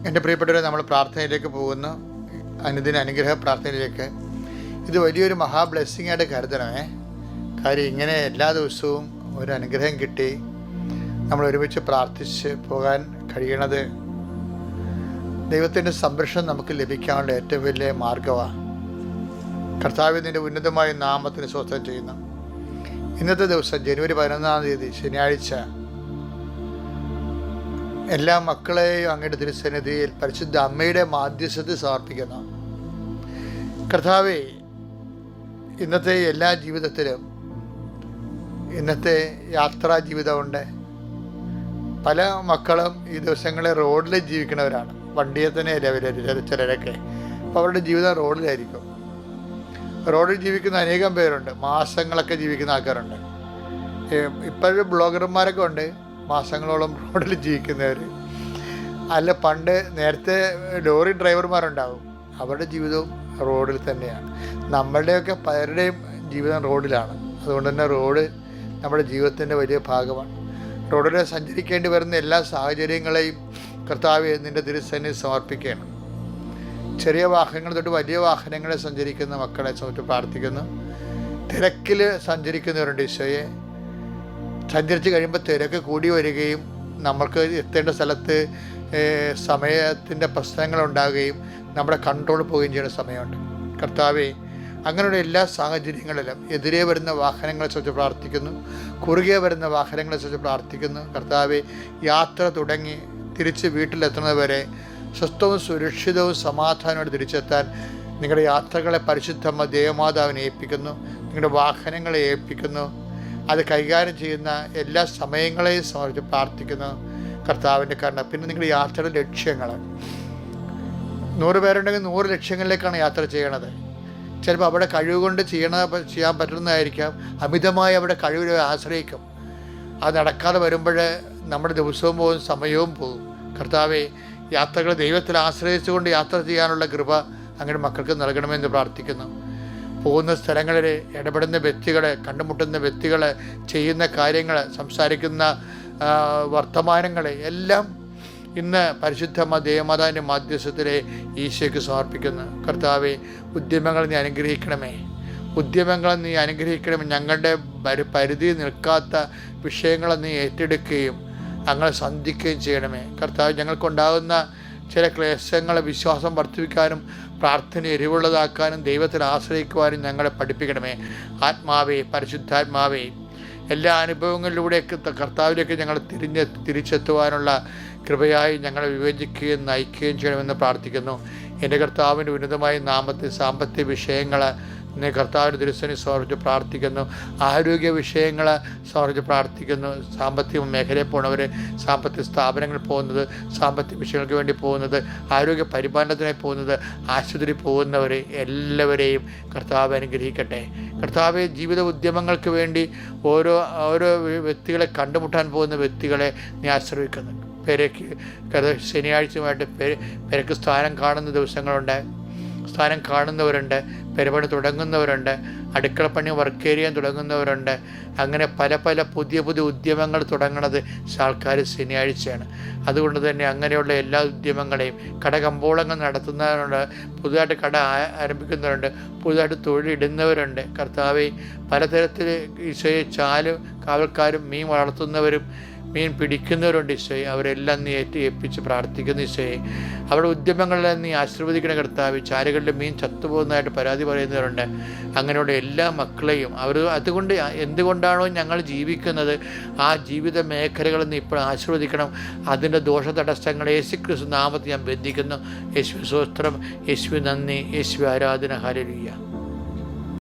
എൻ്റെ പ്രിയപ്പെട്ടവരെ, നമ്മൾ പ്രാർത്ഥനയിലേക്ക് പോകുന്നു. അനുദിന അനുഗ്രഹ പ്രാർത്ഥനയിലേക്ക്. ഇത് വലിയൊരു മഹാ ബ്ലെസ്സിങ് ആയിട്ട് കരുതണമേ. കാര്യം ഇങ്ങനെ എല്ലാ ദിവസവും ഒരു അനുഗ്രഹം കിട്ടി നമ്മൾ ഒരുമിച്ച് പ്രാർത്ഥിച്ച് പോകാൻ കഴിയണത് ദൈവത്തിൻ്റെ സംരക്ഷണം നമുക്ക് ലഭിക്കാനുള്ള ഏറ്റവും വലിയ മാർഗമാണ്. കർത്താവിൻ്റെ ഉന്നതമായ നാമത്തിന് സ്വസ്ഥം ചെയ്യുന്നു. ഇന്നത്തെ ദിവസം ജനുവരി 11 ശനിയാഴ്ച എല്ലാ മക്കളെയും അങ്ങയുടെ തിരുസന്നിധിയിൽ പരിശുദ്ധ അമ്മയുടെ മാധ്യസ്ഥത സമർപ്പിക്കുന്നു. കർത്താവേ, ഇന്നത്തെ എല്ലാ ജീവിതത്തിലും ഇന്നത്തെ യാത്രാ ജീവിതമുണ്ട്. പല മക്കളും ഈ ദിവസങ്ങളിൽ റോഡിൽ ജീവിക്കുന്നവരാണ്. വണ്ടിയെ തന്നെ ചിലരൊക്കെ. അപ്പോൾ അവരുടെ ജീവിതം റോഡിലായിരിക്കും. റോഡിൽ ജീവിക്കുന്ന അനേകം പേരുണ്ട്. മാസങ്ങളൊക്കെ ജീവിക്കുന്ന ആൾക്കാരുണ്ട്. ഇപ്പോഴും ബ്ലോഗർമാരൊക്കെ ഉണ്ട് മാസങ്ങളോളം റോഡിൽ ജീവിക്കുന്നവർ. അല്ല, പണ്ട് നേരത്തെ ലോറി ഡ്രൈവർമാരുണ്ടാവും. അവരുടെ ജീവിതവും റോഡിൽ തന്നെയാണ്. നമ്മളുടെയൊക്കെ പലരുടെയും ജീവിതം റോഡിലാണ്. അതുകൊണ്ട് തന്നെ റോഡ് നമ്മുടെ ജീവിതത്തിൻ്റെ വലിയ ഭാഗമാണ്. റോഡിൽ സഞ്ചരിക്കേണ്ടി വരുന്ന എല്ലാ സാഹചര്യങ്ങളെയും കർത്താവെ നിൻ്റെ തിരുസന്നിധിയിൽ സമർപ്പിക്കുകയാണ്. ചെറിയ വാഹനങ്ങൾ തൊട്ട് വലിയ വാഹനങ്ങളിൽ സഞ്ചരിക്കുന്ന മക്കളെ സമർപ്പിച്ച് പ്രാർത്ഥിക്കുന്നു. തിരക്കിൽ സഞ്ചരിക്കുന്നവരുണ്ട്. ഈശോയെ, സഞ്ചരിച്ച് കഴിയുമ്പോൾ തിരക്ക് കൂടി വരികയും നമ്മൾക്ക് എത്തേണ്ട സ്ഥലത്ത് സമയത്തിൻ്റെ പ്രശ്നങ്ങളുണ്ടാകുകയും നമ്മുടെ കൺട്രോൾ പോവുകയും ചെയ്യുന്ന സമയമുണ്ട്. കർത്താവെ, അങ്ങനെയുള്ള എല്ലാ സാഹചര്യങ്ങളിലും എതിരെ വരുന്ന വാഹനങ്ങളെ സംബന്ധിച്ച് പ്രാർത്ഥിക്കുന്നു. കുറുകെ വരുന്ന വാഹനങ്ങളെ സംബന്ധിച്ച് പ്രാർത്ഥിക്കുന്നു. കർത്താവെ, യാത്ര തുടങ്ങി തിരിച്ച് വീട്ടിലെത്തുന്നതുവരെ സ്വസ്ഥവും സുരക്ഷിതവും സമാധാനത്തോടെ തിരിച്ചെത്താൻ നിങ്ങളുടെ യാത്രകളെ പരിശുദ്ധമ്മ ദേവമാതാവിനെ ഏൽപ്പിക്കുന്നു. നിങ്ങളുടെ വാഹനങ്ങളെ ഏൽപ്പിക്കുന്നു. അത് കൈകാര്യം ചെയ്യുന്ന എല്ലാ സമയങ്ങളെയും സമർപ്പിച്ച് പ്രാർത്ഥിക്കുന്നു. കർത്താവിൻ്റെ കാരണം പിന്നെ നിങ്ങളുടെ യാത്രയുടെ ലക്ഷ്യങ്ങൾ 100 പേരുണ്ടെങ്കിൽ 100 ലക്ഷ്യങ്ങളിലേക്കാണ് യാത്ര ചെയ്യണത്. ചിലപ്പോൾ അവിടെ കഴിവ് കൊണ്ട് ചെയ്യാൻ പറ്റുന്നതായിരിക്കാം. അമിതമായി അവിടെ കഴിവിനെ ആശ്രയിക്കും. അത് നടക്കാതെ വരുമ്പോൾ നമ്മുടെ ദിവസവും പോകും, സമയവും പോകും. കർത്താവെ, യാത്രകൾ ദൈവത്തിൽ ആശ്രയിച്ചുകൊണ്ട് യാത്ര ചെയ്യാനുള്ള കൃപ അങ്ങനെ മക്കൾക്ക് നൽകണമെന്ന് പ്രാർത്ഥിക്കുന്നു. പോകുന്ന സ്ഥലങ്ങളിൽ ഇടപെടുന്ന വ്യക്തികൾ, കണ്ടുമുട്ടുന്ന വ്യക്തികൾ, ചെയ്യുന്ന കാര്യങ്ങൾ, സംസാരിക്കുന്ന വർത്തമാനങ്ങൾ എല്ലാം ഇന്ന് പരിശുദ്ധ ദേവമാതാവിൻ്റെ മാധ്യസ്ഥത്തിലെ ഈശോയ്ക്ക് സമർപ്പിക്കുന്നു. കർത്താവെ, ഉദ്യമങ്ങൾ നീ അനുഗ്രഹിക്കണമേ. ഉദ്യമങ്ങൾ നീ അനുഗ്രഹിക്കണമേ. ഞങ്ങളുടെ പരിധി നിൽക്കാത്ത വിഷയങ്ങൾ നീ ഏറ്റെടുക്കുകയും അങ്ങനെ സന്ധിക്കുകയും ചെയ്യണമേ. കർത്താവ്, ഞങ്ങൾക്കുണ്ടാകുന്ന ചില ക്ലേശങ്ങളെ വിശ്വാസം വർദ്ധിപ്പിക്കാനും പ്രാർത്ഥന എരിവുള്ളതാക്കാനും ദൈവത്തിൽ ആശ്രയിക്കുവാനും ഞങ്ങളെ പഠിപ്പിക്കണമേ. ആത്മാവേ, പരിശുദ്ധാത്മാവേ, എല്ലാ അനുഭവങ്ങളിലൂടെയൊക്കെ കർത്താവിലേക്ക് ഞങ്ങൾ തിരിച്ചെത്തുവാനുള്ള കൃപയായി ഞങ്ങളെ വിവേചിക്കുകയും നയിക്കുകയും ചെയ്യണമെന്ന് പ്രാർത്ഥിക്കുന്നു. എൻ്റെ കർത്താവിൻ്റെ ഉന്നതമായ നാമത്തിൽ സാമ്പത്തിക വിഷയങ്ങൾ കർത്താവിൻ്റെ തിരുസന്നിധിയിൽ സമർപ്പിച്ച് പ്രാർത്ഥിക്കുന്നു. ആരോഗ്യ വിഷയങ്ങൾ സമർപ്പിച്ച് പ്രാർത്ഥിക്കുന്നു. സാമ്പത്തിക മേഖലയിൽ പോകുന്നവർ, സാമ്പത്തിക സ്ഥാപനങ്ങളിൽ പോകുന്നത്, സാമ്പത്തിക വിഷയങ്ങൾക്ക് വേണ്ടി പോകുന്നത്, ആരോഗ്യ പരിപാലനത്തിനായി പോകുന്നത്, ആശുപത്രി പോകുന്നവർ എല്ലാവരെയും കർത്താവ് അനുഗ്രഹിക്കട്ടെ. കർത്താവ്, ജീവിത ഉദ്യമങ്ങൾക്ക് വേണ്ടി ഓരോ വ്യക്തികളെ കണ്ടുമുട്ടാൻ പോകുന്ന വ്യക്തികളെ നീ ആശ്രയിക്കുന്നു. ശനിയാഴ്ചയുമായിട്ട് പെരക്ക് സ്ഥാനം കാണുന്ന ദിവസങ്ങളുണ്ട്. സ്ഥാനം കാണുന്നവരുണ്ട്, പെരുപണി തുടങ്ങുന്നവരുണ്ട്, അടുക്കളപ്പണി വർക്ക് ഏരിയ തുടങ്ങുന്നവരുണ്ട്. അങ്ങനെ പല പുതിയ ഉദ്യമങ്ങൾ തുടങ്ങുന്നത് ആൾക്കാർ ശനിയാഴ്ചയാണ്. അതുകൊണ്ട് തന്നെ അങ്ങനെയുള്ള എല്ലാ ഉദ്യമങ്ങളെയും കടകമ്പോളങ്ങൾ നടത്തുന്നവരുണ്ട്, പുതുതായിട്ട് കട ആരംഭിക്കുന്നവരുണ്ട്, പുതുതായിട്ട് തൊഴിലിടുന്നവരുണ്ട്. കർത്താവെ, പലതരത്തിൽ ഈശോയെ ചാലും കാവൽക്കാരും മീൻ വളർത്തുന്നവരും മീൻ പിടിക്കുന്നവരുണ്ട്. ഈശോയെ, അവരെല്ലാം നീ ഏൽപ്പിച്ച് പ്രാർത്ഥിക്കുന്നു. ഈശോയെ, അവരുടെ ഉദ്യമങ്ങളെല്ലാം നീ ആശീർവദിക്കണ കർത്താവ്. ചാലുകളിൽ മീൻ ചത്തുപോകുന്നതായിട്ട് പരാതി പറയുന്നവരുണ്ട്. അങ്ങനെയുള്ള എല്ലാ മക്കളെയും അതുകൊണ്ട് എന്തുകൊണ്ടാണോ ഞങ്ങൾ ജീവിക്കുന്നത് ആ ജീവിത മേഖലകൾ നീ ഇപ്പോൾ ആശീർവദിക്കണം. അതിൻ്റെ ദോഷതടസ്സങ്ങൾ യേശുക്രിസ്തു നാമത്തിൽ ഞാൻ ബന്ധിക്കുന്നു. യേശു സ്തോത്രം, യേശു നന്ദി, യേശു ആരാധന. ഹല്ലേലൂയ.